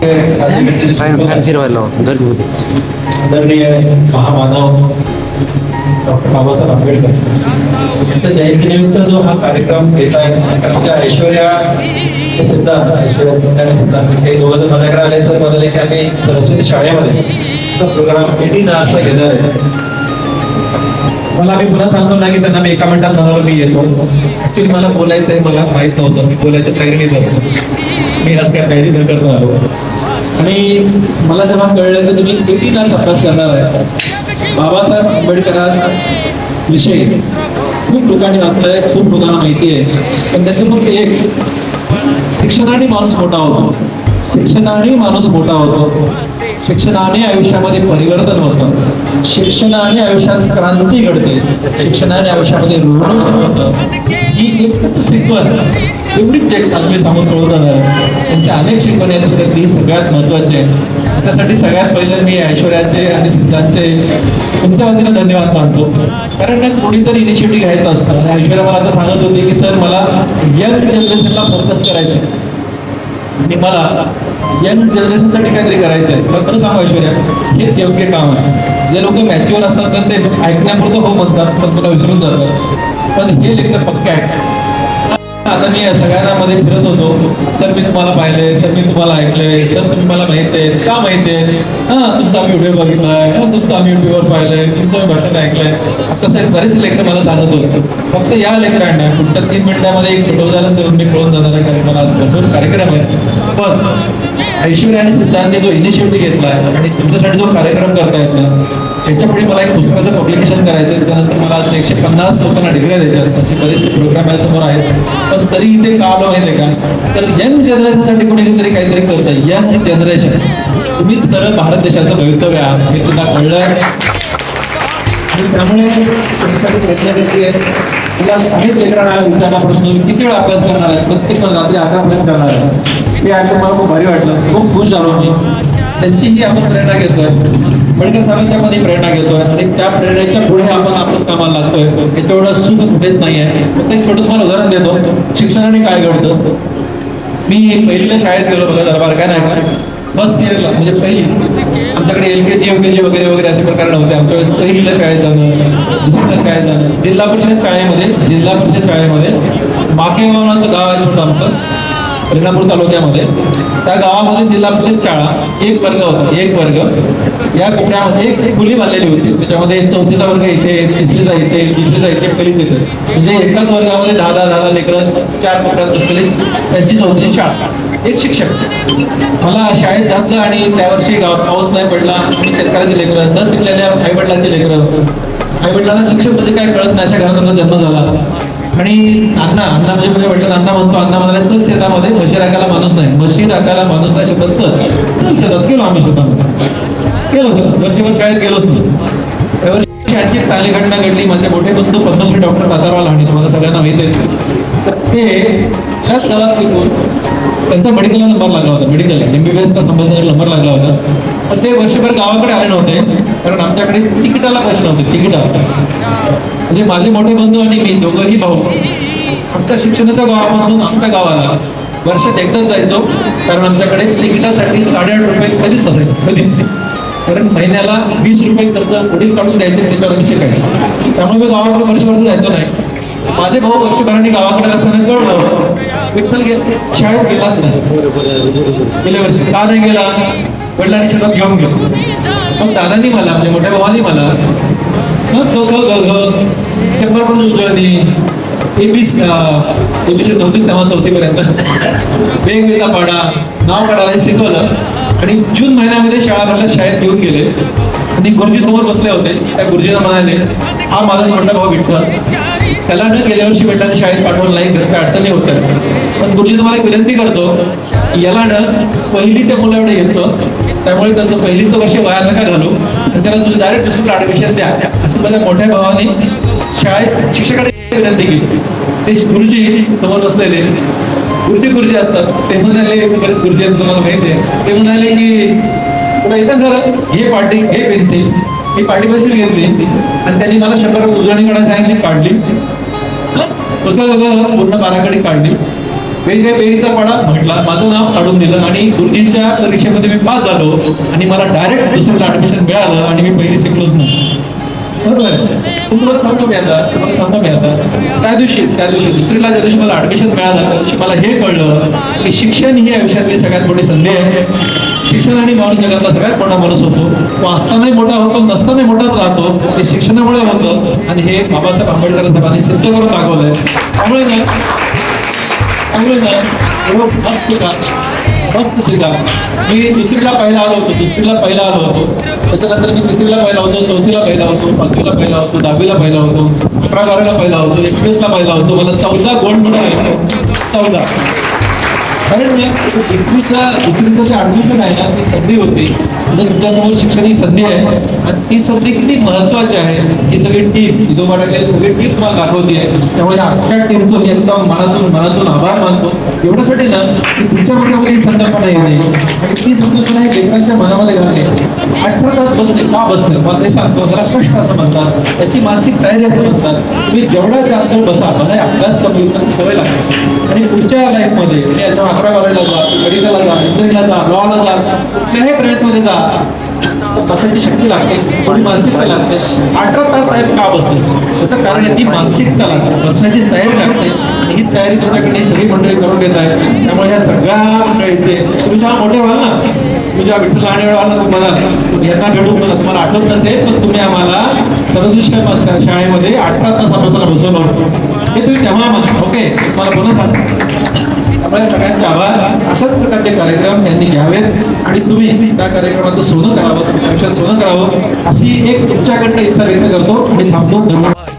Fan फिरवायला जर आदरणीय महामानव डॉक्टर बाबासाहेब आंबेडकर यांच्या जयंतीनिमित्त जो हा कार्यक्रम घेत आहे ऐश्वर्या सिद्धांत दोघं माझ्याकडे आले सर म्हणाले की आम्ही सरस्वती शाळेमध्ये प्रोग्राम एटीन असा घेणार आहे. मला मी पुन्हा सांगतो ना की त्यांना मी एका मिनिटात म्हणाला मी येतो. ऍक्च्युली मला बोलायचंय, मला माहित नव्हतं मी बोलायच्या तयारीत असतो. मी आज काय तयारी न करता आलो आणि मला जेव्हा कळलं की तुम्ही 18 आवर्स अभ्यास करणार आहे, बाबासाहेब आंबेडकरांविषयी खूप लोकांनी वाचलंय, खूप लोकांना माहिती आहे, पण त्याचं फक्त एक शिक्षणाने माणूस मोठा होतो, शिक्षणाने माणूस मोठा होतो, शिक्षणाने आयुष्यामध्ये परिवर्तन होतं, शिक्षणाने आयुष्यात क्रांती घडते, शिक्षणाने आयुष्यामध्ये रिव्होल्यूशन होतं. ही एकच सिक्वेन्स एवढीच एक आज मी सांगून कळवणार आहे. त्यांच्या अनेक शिकवणी आहेत तर ती सगळ्यात महत्वाची आहे. त्यासाठी सगळ्यात पहिले मी ऐश्वर्याचे आणि सिद्धांतचे तुमच्या वतीनं धन्यवाद मानतो, कारण कोणीतरी इनिशिएटिव्ह घ्यायचा असतो. आणि ऐश्वर्या मला आता सांगत होती की सर मला यंग जनरेशनला फोकस करायचं आहे आणि मला यंग जनरेशनसाठी काहीतरी करायचं आहे. पण खरं सांगू ऐश्वर्या, हेच योग्य काम आहे. जे लोक मॅच्युअर असतात तर ते ऐकण्यापुरतं हो म्हणतात पण तुला विसरून जातात, पण हे लेकर पक्के आहे. आता मी सगळ्यांना मध्ये फिरत होतो, सर मी तुम्हाला पाहिलंय, सर मी तुम्हाला ऐकलंय, सर तुम्ही मला माहित आहे का, माहित आहे तुमचा आम्ही व्हिडिओ बघितलाय, तुमचं आम्ही युट्यूबवर पाहिलंय, तुमचं भाषण ऐकलंय. आता सर बरेच लेकर मला सांगत होते. फक्त या लेकरांना पुढच्या 3 मिनिटांमध्ये एक छोटं उदाहरण देऊन मी कळून जाणार आहे, कारण मला आज भरपूर कार्यक्रम आहे. पण ऐश्वर्या आणि सिद्धांतने जो इनिशिएटिव्ह घेतलाय आणि तुमच्यासाठी जो कार्यक्रम करतायत ना, त्याच्यापुढे मला एक पुस्तकाचं पब्लिकेशन करायचं. त्याच्यानंतर मला आज 150 लोकांना डिग्र्या द्यायच्यात, असे बरेचसे प्रोग्राम माझ्यासमोर आहेत. पण तरी इथे का आलो माहिती आहे का, तर यंग जनरेशनसाठी कोणीतरी काहीतरी करतं. यंग जनरेशन तुम्हीच खरं भारत देशाचं भवितव्य आहात हे तुला कळलं आणि त्यामुळे तुला अनेक लेकरांना विचारला प्रश्न किती वेळ अभ्यास करणार आहे, प्रत्येक रात्री 11 करणार आहे. हे ऐकून मला खूप भारी वाटलं, खूप खुश झालो मी. त्यांचीही आपण प्रेरणा घेतोय, आंबेडकर साहेबांच्या मध्ये प्रेरणा घेतोय आणि त्या प्रेरणेच्या पुढे आपण कामाला लागतोय. याच्याएवढं सुख कुठेच नाही आहे. फक्त एक छोटं तुम्हाला उदाहरण देतो, शिक्षणाने काय घडतं. मी पहिलीला शाळेत गेलो बघा, दरबार काय नाही का, फर्स्ट इयरला म्हणजे पहिली, आमच्याकडे LKG UKG वगैरे वगैरे असे प्रकार नव्हते. आमच्या वेळेस पहिलीला शाळेत जाणं, दुसरीला शाळेत जाणं. जिल्हा परिषद शाळेमध्ये माकेगावचं गाव आहे छोटं आमचं, रेणापूर तालुक्यामध्ये. त्या गावामध्ये जिल्हा परिषद शाळा एक वर्ग होता, एक वर्ग. या कोपऱ्यामध्ये एक खोली बांधलेली होती, त्याच्यामध्ये 4थीचा वर्ग इथे, 3रीचा इथे, 2रीचा इथे, पहिलीच इथे. म्हणजे एकाच वर्गामध्ये 10 लेकरं 4 कोपऱ्यात बसलेली, त्यांची 4थीची शाळा, एक शिक्षक. मला शाळेत घातलं आणि त्या वर्षी पाऊस नाही पडला. शेतकऱ्याचे लेकरं, न शिकलेल्या आईवडिलांचे लेकरं, आईवडिलांना शिक्षक म्हणजे काय कळत नाही, अशा घरात त्यांचा जन्म झाला. आणि अण्णा म्हणजे माझ्या वडिलांना अण्णा म्हणतो, अण्णा म्हणाले चल शेतामध्ये, म्हशी राखायला माणूस नाही, म्हशी राखायला माणूस नाही शकत, चल शेतात. गेलो आम्ही शेतामध्ये, गेलो शेतात. वर्षभर शाळेत गेलोच नाही. त्यावर्षी आणखी एक चांगली घटना घडली. माझे मोठे बंधू पद्मश्री डॉक्टर दातारवाल आणि तुम्हाला सगळ्यांना माहिती आहे, तर ते त्याच गावात शिकून त्यांचा मेडिकलला नंबर लागला होता, मेडिकल MBBS संभाजीनगर नंबर लागला होता. तर ते वर्षभर गावाकडे आले नव्हते, कारण आमच्याकडे तिकिटाला पैसे नव्हते. तिकिटाला म्हणजे माझे मोठे बंधू आणि मी दोघंही भाऊ आमच्या शिक्षणाच्या गावापासून आमच्या गावाला वर्षात एकदाच जायचो, कारण आमच्याकडे तिकिटासाठी 8.5 रुपये कधीच नसायचे, कधीच. कारण महिन्याला 20 रुपये खर्च पुढील काढून द्यायचे, त्याच्यावर मी शिकायचो. त्यामुळे मी गावाकडे वर्ष जायचो नाही. माझे भाऊ वर्षभराने गावाकडे असताना कळलं विठ्ठल शाळेत गेलाच नाही. गेल्या वर्षी का नाही गेला, वडिलांनी शेतात घेऊन गेलो. मग दादांनी मला, म्हणजे मोठ्या भावानी मला शंभर पण उजळणी, ABC नव्हतीच तेव्हा 4थीपर्यंत, वेगवेगळा पाडा, नाव काढायला शिकवलं. आणि जून महिन्यामध्ये शाळा भरल्या, शाळेत घेऊन गेले आणि गुरुजी समोर बसले होते. त्या गुरुजींना म्हणाले, हा माझा मोठा भाऊ विठ्ठल, त्याला न गेल्या वर्षी वडिलांनी शाळेत पाठवलं नाही, घरच्या अडचणी होत्या, पण गुरुजी तुम्हाला एक विनंती करतो, याला न पहिलीच्या मुलाकडे येतं, त्यामुळे त्यांचं पहिलीचं वर्ष वाया नका घालू आणि त्याला तुम्ही डायरेक्ट दुसरीला ऍडमिशन द्या. असं माझ्या मोठ्या भावाने शाळेत शिक्षकाकडे विनंती केली. ते गुरुजी समोर बसलेले, गुरुजी असतात, ते म्हणाले, बरेच गुरुजी तुम्हाला माहिती आहे, ते म्हणाले की तुला येतं खरं, घे पाटी, घे पेन्सिल. ही पाटी पेन्सिल घेतली आणि त्यांनी मला 100 उजळणी काढायला सांगितली, काढली. पूर्ण बाराखडी काढली वेगवेगळ्या बेरीचा पाडा म्हटला, माझं नाव काढून दिलं आणि गुरुजींच्या परीक्षेमध्ये मी पास झालो आणि मला डायरेक्ट दुसरीला ऍडमिशन मिळालं आणि मी पहिली शिकलोच नाही. बरोबर आहे. तुम्हाला सांगतो मी आता त्या दिवशी दुसरीला ज्या दिवशी मला ऍडमिशन मिळालं त्या दिवशी मला हे कळलं की शिक्षण ही आयुष्यातली सगळ्यात मोठी संधी आहे. शिक्षणाने माणूस जगातला सगळ्यात मोठा माणूस होतो. तो असतानाही मोठा होतो, नसतानाही मोठाच राहतो. ते शिक्षणामुळे होतं आणि हे बाबासाहेब आंबेडकर साहेबांनी सिद्ध करून दाखवलंय. त्यामुळे ना मस्त शिका. मी दुसरीला पहिला आलो होतो, त्याच्यानंतर मी तिसरीला पहिला होतो, चौथीला पहिला होतो, पाचवीला पहिला होतो, 10वीला पहिला होतो, 11-12ला पहिला होतो, 21ला पहिला होतो. मला 14 गोल्ड मेडल आहे. 14. कारण दुसरीचं जे ऍडमिशन आहे ना ती संधी होती. जर तुमच्यासमोर शिक्षण ही संधी आहे आणि ती संधी किती महत्वाची आहे. ही सगळी टीम सगळी टीम तुम्हाला दाखवते आहे. त्यामुळे या अख्ख्या टीमचं मी एकदम मनातून आभार मानतो. एवढ्यासाठी ना की तुमच्या मनामध्ये ही संकल्पना येणे आणि ती संकल्पना ही लेकरांच्या मनामध्ये घालणे. 18 तास बसणे का बसणे मला ते सांगतो. त्याला कष्ट असं म्हणतात, त्याची मानसिक तयारी असं म्हणतात. तुम्ही जेवढा जास्त बसा मला अभ्यास कमी सवय लागते आणि पुढच्या लाईफमध्ये याच्या 11-12ला जा, मेडिकलला जा, इंजिनिअरिंगला जा, लॉला जा, कुठल्याही ब्रँचमध्ये जा, बसायची शक्ती लागते, थोडी मानसिकता लागते. 18 तास साहेब का बसले त्याचं कारण आहे ती मानसिकता लागते, बसण्याची तयारी लागते आणि ही तयारी तुमच्याकडे सगळी मंडळी करून घेत आहेत. त्यामुळे ह्या सगळ्या मंडळीचे तुम्ही जेव्हा मोठे व्हाल ना, तुम्ही जेव्हा विठ्ठल आणि व्हाल ना, तुम्हाला यांना भेटून तुम्हाला आठवत नसेल पण तुम्ही आम्हाला सरदृश्य शाळेमध्ये 18 तास अभ्यासाला बसवलं होतं. हे तुम्ही तेव्हा म्हणा. ओके, मला पुन्हा सांग. आपल्या सगळ्यांचे आभार. अशाच प्रकारचे कार्यक्रम यांनी घ्यावेत आणि तुम्ही त्या कार्यक्रमाचं सोनं करावं, तुमच्या आयुष्यात सोनं करावं अशी एक तुमच्याकडनं इच्छा व्यक्त करतो आणि थांबतो. धन्यवाद.